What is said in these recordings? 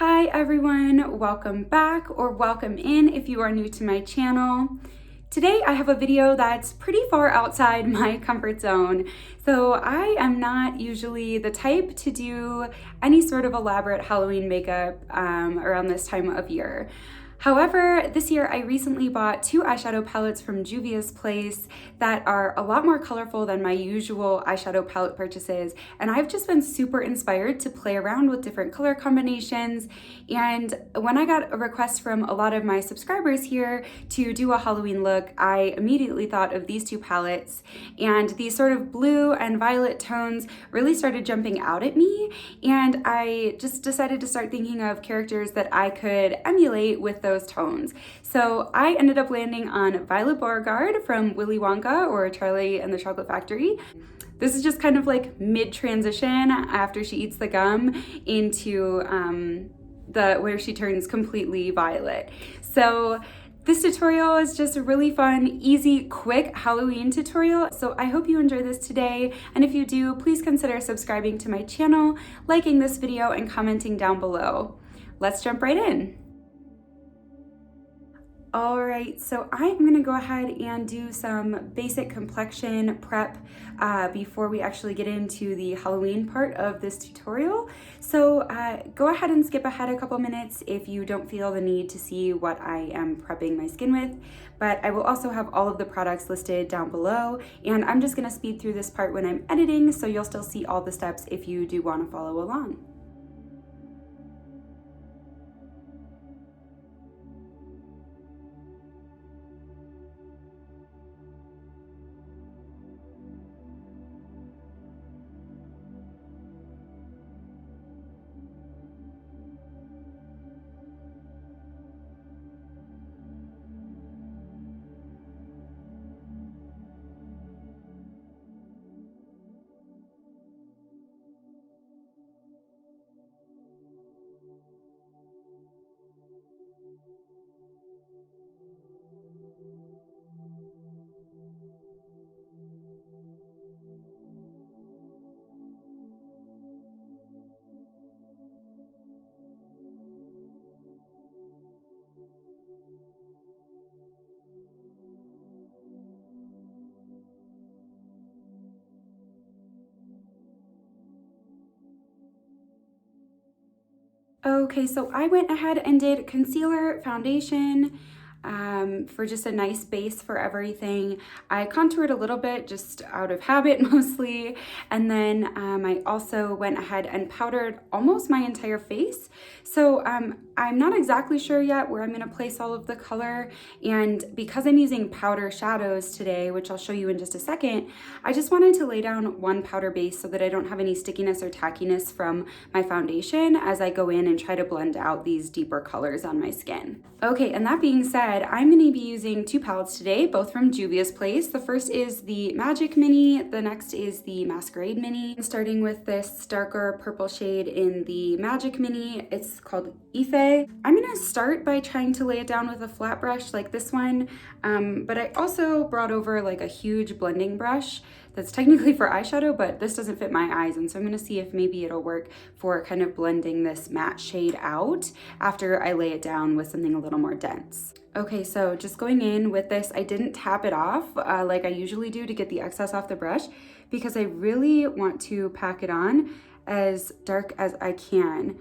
Hi everyone, welcome back or welcome in if you are new to my channel. Today I have a video that's pretty far outside my comfort zone. So I am not usually the type to do any sort of elaborate Halloween makeup around this time of year. However, this year I recently bought two eyeshadow palettes from Juvia's Place that are a lot more colorful than my usual eyeshadow palette purchases, and I've just been super inspired to play around with different color combinations. And when I got a request from a lot of my subscribers here to do a Halloween look, I immediately thought of these two palettes, and these sort of blue and violet tones really started jumping out at me, and I just decided to start thinking of characters that I could emulate with those tones. So I ended up landing on Violet Beauregarde from Willy Wonka, or Charlie and the Chocolate Factory. This is just kind of like mid-transition after she eats the gum into where she turns completely violet. So this tutorial is just a really fun, easy, quick Halloween tutorial. So I hope you enjoy this today. And if you do, please consider subscribing to my channel, liking this video, and commenting down below. Let's jump right in. All right, so I'm gonna go ahead and do some basic complexion prep before we actually get into the Halloween part of this tutorial. So go ahead and skip ahead a couple minutes if you don't feel the need to see what I am prepping my skin with, but I will also have all of the products listed down below, and I'm just gonna speed through this part when I'm editing, so you'll still see all the steps if you do wanna follow along. Okay, so I went ahead and did concealer, foundation, for just a nice base for everything. I contoured a little bit just out of habit mostly, and then I also went ahead and powdered almost my entire face. So I'm not exactly sure yet where I'm gonna place all of the color, and because I'm using powder shadows today, which I'll show you in just a second, I just wanted to lay down one powder base so that I don't have any stickiness or tackiness from my foundation as I go in and try to blend out these deeper colors on my skin. Okay, and that being said, I'm going to be using two palettes today, both from Juvia's Place. The first is the Magic Mini, the next is the Masquerade Mini. Starting with this darker purple shade in the Magic Mini, it's called Ife. I'm going to start by trying to lay it down with a flat brush like this one, but I also brought over like a huge blending brush that's technically for eyeshadow, but this doesn't fit my eyes, and so I'm gonna see if maybe it'll work for kind of blending this matte shade out after I lay it down with something a little more dense. Okay, so just going in with this, I didn't tap it off like I usually do to get the excess off the brush, because I really want to pack it on as dark as I can.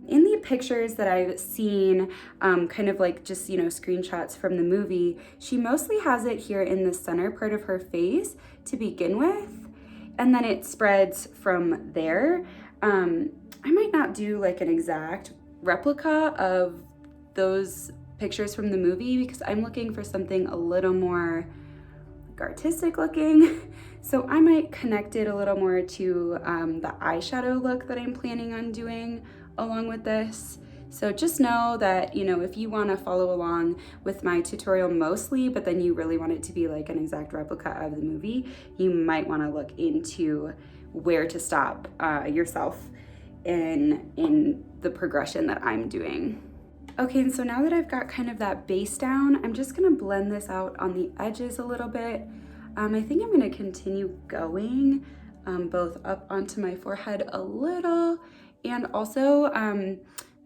In the pictures that I've seen, kind of like just, you know, screenshots from the movie, she mostly has it here in the center part of her face to begin with, and then it spreads from there. I might not do like an exact replica of those pictures from the movie because I'm looking for something a little more like artistic looking. So I might connect it a little more to the eyeshadow look that I'm planning on doing along with this. So just know that, you know, if you want to follow along with my tutorial mostly, but then you really want it to be like an exact replica of the movie, you might want to look into where to stop yourself in the progression that I'm doing. Okay, and so now that I've got kind of that base down, I'm just gonna blend this out on the edges a little bit. I think I'm gonna continue going both up onto my forehead a little and also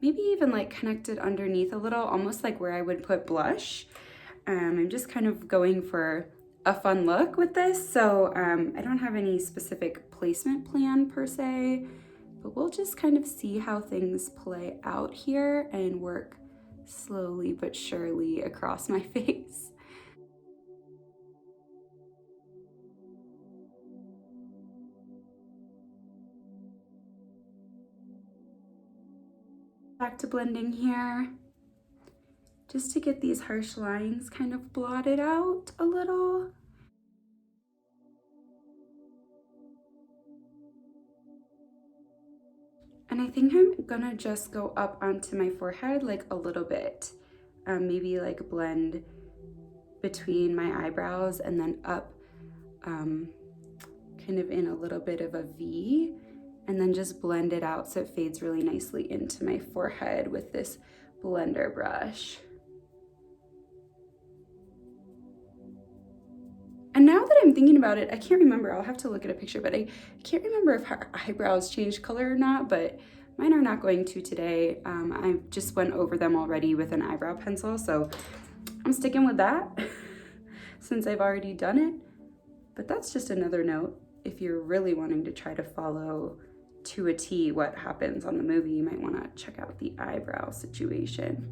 maybe even like connect it underneath a little, almost like where I would put blush. I'm just kind of going for a fun look with this, so I don't have any specific placement plan per se, but we'll just kind of see how things play out here and work slowly but surely across my face. Back to blending here, just to get these harsh lines kind of blotted out a little. And I think I'm gonna just go up onto my forehead like a little bit. Maybe like blend between my eyebrows and then up kind of in a little bit of a V, and then just blend it out so it fades really nicely into my forehead with this blender brush. And now that I'm thinking about it, I can't remember, I'll have to look at a picture, but I can't remember if her eyebrows changed color or not, but mine are not going to today. I just went over them already with an eyebrow pencil, so I'm sticking with that since I've already done it. But that's just another note. If you're really wanting to try to follow to a T what happens on the movie, you might want to check out the eyebrow situation.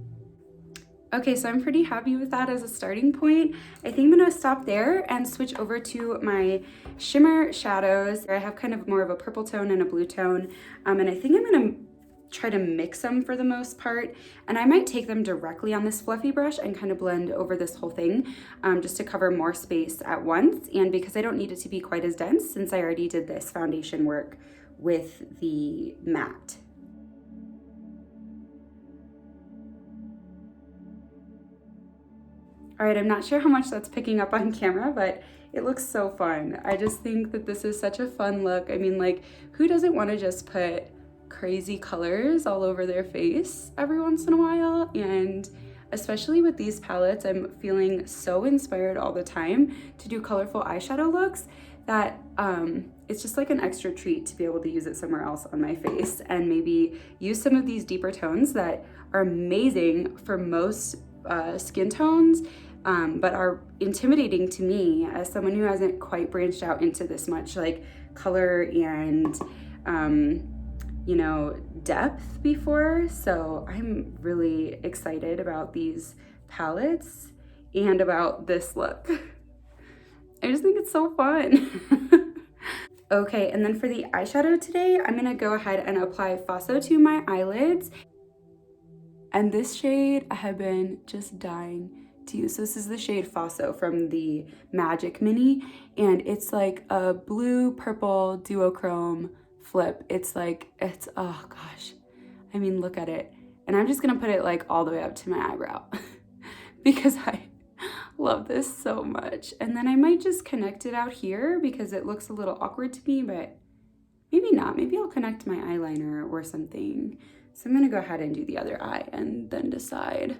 Okay, so I'm pretty happy with that as a starting point. I think I'm gonna stop there and switch over to my Shimmer Shadows. I have kind of more of a purple tone and a blue tone, and I think I'm gonna try to mix them for the most part, and I might take them directly on this fluffy brush and kind of blend over this whole thing, just to cover more space at once, and because I don't need it to be quite as dense since I already did this foundation work with the matte. All right, I'm not sure how much that's picking up on camera, but it looks so fun. I just think that this is such a fun look. I mean, like, who doesn't want to just put crazy colors all over their face every once in a while? And especially with these palettes, I'm feeling so inspired all the time to do colorful eyeshadow looks that it's just like an extra treat to be able to use it somewhere else on my face and maybe use some of these deeper tones that are amazing for most skin tones, but are intimidating to me as someone who hasn't quite branched out into this much like color and you know, depth before. So I'm really excited about these palettes and about this look. I just think it's so fun. Okay, and then for the eyeshadow today, I'm gonna go ahead and apply Faso to my eyelids. And this shade I have been just dying to use. So this is the shade Faso from the Magic Mini, and it's like a blue purple duochrome flip. It's like, it's, oh gosh. I mean, look at it. And I'm just gonna put it like all the way up to my eyebrow because I love this so much. And then I might just connect it out here because it looks a little awkward to me, but maybe not. Maybe I'll connect my eyeliner or something. So I'm gonna go ahead and do the other eye and then decide.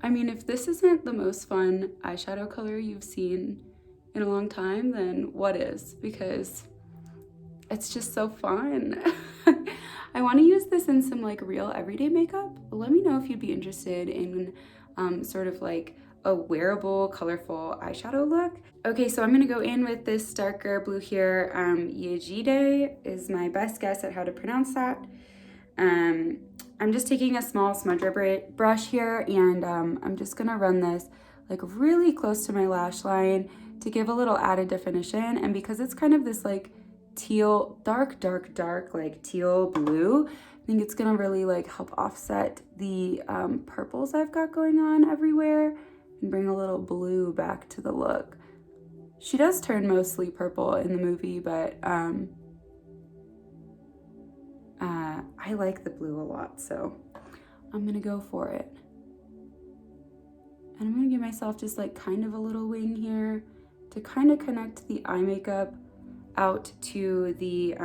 I mean, if this isn't the most fun eyeshadow color you've seen in a long time, then what is? Because it's just so fun. I wanna use this in some like real everyday makeup. Let me know if you'd be interested in sort of like a wearable, colorful eyeshadow look. Okay, so I'm gonna go in with this darker blue here. Yejide is my best guess at how to pronounce that. I'm just taking a small smudger brush here, and I'm just gonna run this like really close to my lash line to give a little added definition. And because it's kind of this like teal, dark, like teal blue, I think it's gonna really like help offset the purples I've got going on everywhere and bring a little blue back to the look. She does turn mostly purple in the movie, but I like the blue a lot, so I'm gonna go for it. And I'm gonna give myself just like kind of a little wing here to kind of connect the eye makeup out to the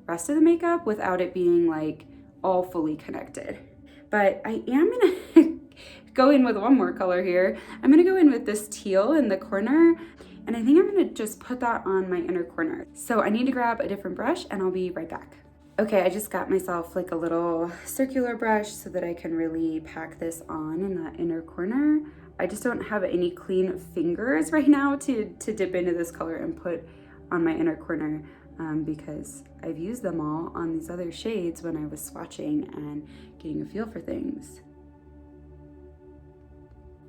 rest of the makeup without it being like all fully connected. But I am gonna go in with one more color here. I'm gonna go in with this teal in the corner, and I think I'm gonna just put that on my inner corner. So I need to grab a different brush and I'll be right back. Okay, I just got myself like a little circular brush so that I can really pack this on in that inner corner. I just don't have any clean fingers right now to dip into this color and put on my inner corner because I've used them all on these other shades when I was swatching and getting a feel for things.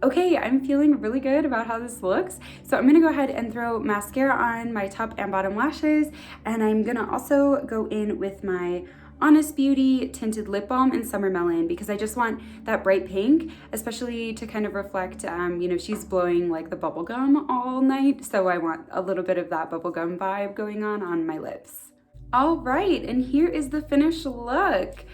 Okay, I'm feeling really good about how this looks. So I'm gonna go ahead and throw mascara on my top and bottom lashes, and I'm gonna also go in with my Honest Beauty Tinted Lip Balm in Summer Melon because I just want that bright pink, especially to kind of reflect, you know, she's blowing like the bubble gum all night, so I want a little bit of that bubblegum vibe going on my lips. All right, and here is the finished look.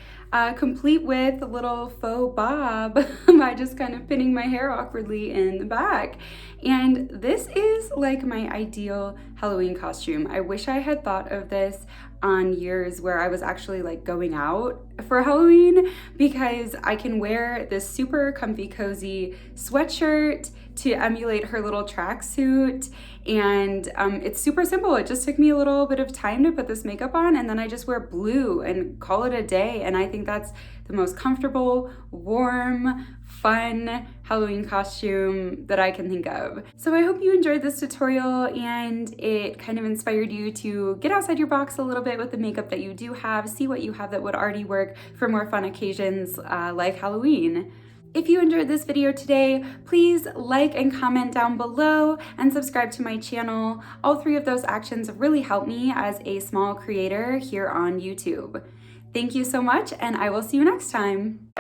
Complete with a little faux bob by just kind of pinning my hair awkwardly in the back. And this is like my ideal Halloween costume. I wish I had thought of this on years where I was actually like going out for Halloween, because I can wear this super comfy cozy sweatshirt to emulate her little tracksuit, and it's super simple. It just took me a little bit of time to put this makeup on, and then I just wear blue and call it a day, and I think that's the most comfortable, warm, fun Halloween costume that I can think of. So I hope you enjoyed this tutorial and it kind of inspired you to get outside your box a little bit with the makeup that you do have, see what you have that would already work for more fun occasions like Halloween. If you enjoyed this video today, please like and comment down below and subscribe to my channel. All three of those actions really help me as a small creator here on YouTube. Thank you so much, and I will see you next time.